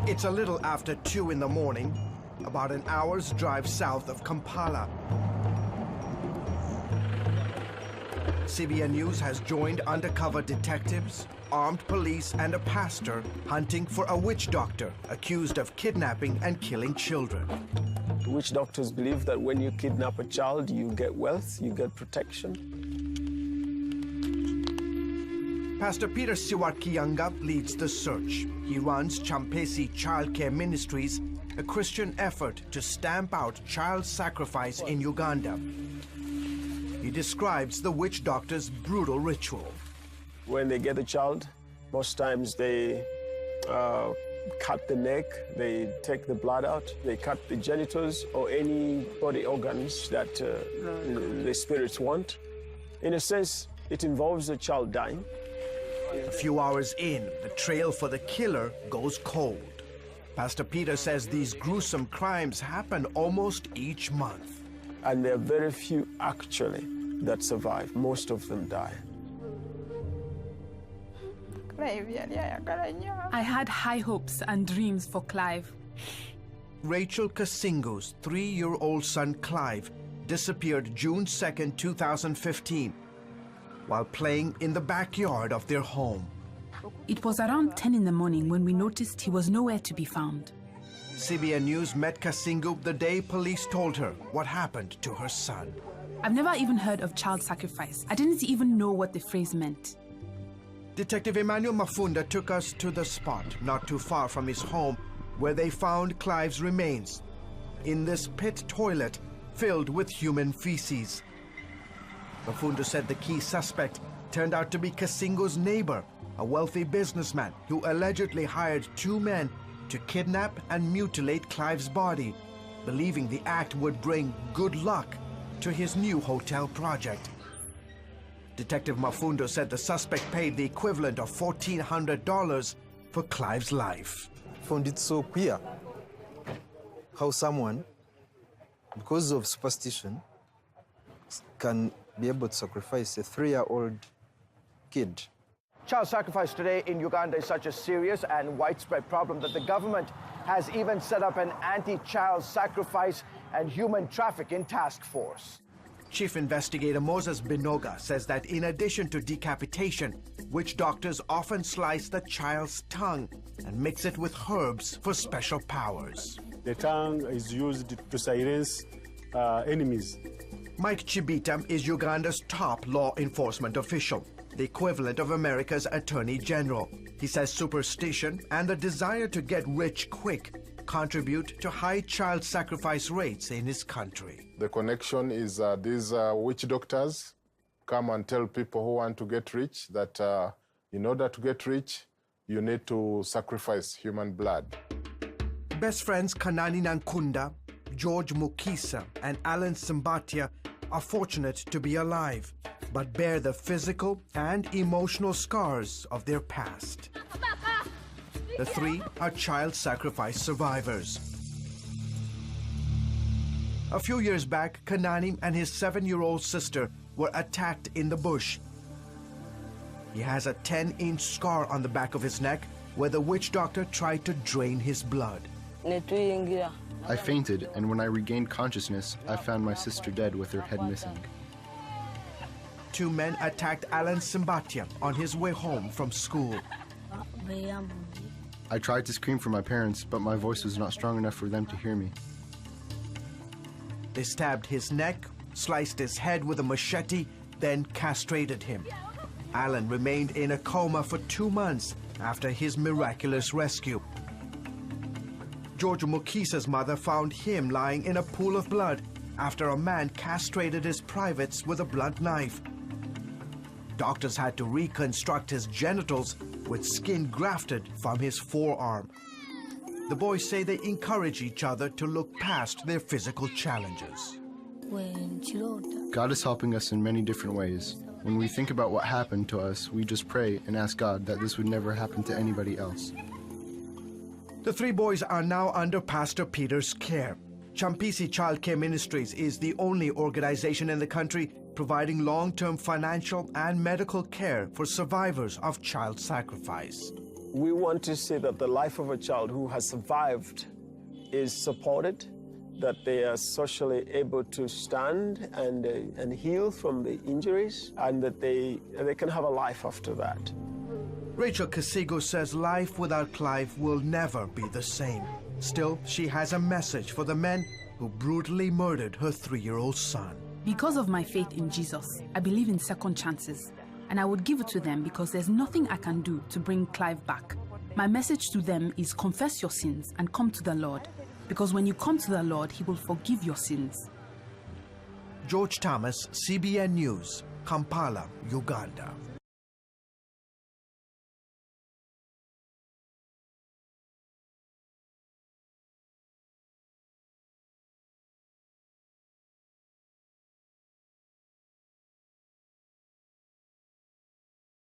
It's a little after 2 in the morning, about an hour's drive south of Kampala. CBN News has joined undercover detectives, armed police, and a pastor hunting for a witch doctor accused of kidnapping and killing children. Witch doctors believe that when you kidnap a child, you get wealth, you get protection. Pastor Peter Siwakiyanga leads the search. He runs Champesi Child Care Ministries, a Christian effort to stamp out child sacrifice in Uganda. He describes the witch doctor's brutal ritual. When they get a child, most times they cut the neck, they take the blood out, they cut the genitals or any body organs that the spirits want. In a sense, it involves the child dying. A few hours in, the trail for the killer goes cold. Pastor Peter says these gruesome crimes happen almost each month. And there are very few actually that survive. Most of them die. I had high hopes and dreams for Clive. Rachel Kasingu's 3-year-old son Clive disappeared June 2nd, 2015, while playing in the backyard of their home. It was around 10 in the morning when we noticed he was nowhere to be found. CBN News met Kasingu the day police told her what happened to her son. I've never even heard of child sacrifice. I didn't even know what the phrase meant. Detective Emmanuel Mafunda took us to the spot, not too far from his home, where they found Clive's remains in this pit toilet filled with human feces. Mafunda said the key suspect turned out to be Kasingu's neighbor, a wealthy businessman who allegedly hired 2 men to kidnap and mutilate Clive's body, believing the act would bring good luck to his new hotel project. Detective Mafundo said the suspect paid the equivalent of $1,400 for Clive's life. Found it so queer how someone, because of superstition, can be able to sacrifice a 3-year-old kid. Child sacrifice today in Uganda is such a serious and widespread problem that the government has even set up an anti-child sacrifice and human trafficking task force. Chief Investigator Moses Binoga says that in addition to decapitation, witch doctors often slice the child's tongue and mix it with herbs for special powers. The tongue is used to silence enemies. Mike Chibita is Uganda's top law enforcement official, the equivalent of America's Attorney General. He says superstition and the desire to get rich quick contribute to high child sacrifice rates in his country. The connection is these witch doctors come and tell people who want to get rich that in order to get rich, you need to sacrifice human blood. Best friends Kanani Nankunda, George Mukisa, and Alan Simbatia are fortunate to be alive, but bear the physical and emotional scars of their past. The 3 are child sacrifice survivors. A few years back, Kanani and his 7-year-old sister were attacked in the bush. He has a 10-inch scar on the back of his neck where the witch doctor tried to drain his blood. I fainted, and when I regained consciousness, I found my sister dead with her head missing. 2 men attacked Alan Simbatia on his way home from school. I tried to scream for my parents, but my voice was not strong enough for them to hear me. They stabbed his neck, sliced his head with a machete, then castrated him. Alan remained in a coma for 2 months after his miraculous rescue. George Mukisa's mother found him lying in a pool of blood after a man castrated his privates with a blunt knife. Doctors had to reconstruct his genitals with skin grafted from his forearm. The boys say they encourage each other to look past their physical challenges. God is helping us in many different ways. When we think about what happened to us, we just pray and ask God that this would never happen to anybody else. The 3 boys are now under Pastor Peter's care. Champisi Child Care Ministries is the only organization in the country providing long-term financial and medical care for survivors of child sacrifice. We want to see that the life of a child who has survived is supported, that they are socially able to stand and heal from the injuries, and that they can have a life after that. Rachel Kasigo says life without Clive will never be the same. Still, she has a message for the men who brutally murdered her 3-year-old son. Because of my faith in Jesus, I believe in second chances, and I would give it to them because there's nothing I can do to bring Clive back. My message to them is confess your sins and come to the Lord, because when you come to the Lord, He will forgive your sins. George Thomas, CBN News, Kampala, Uganda.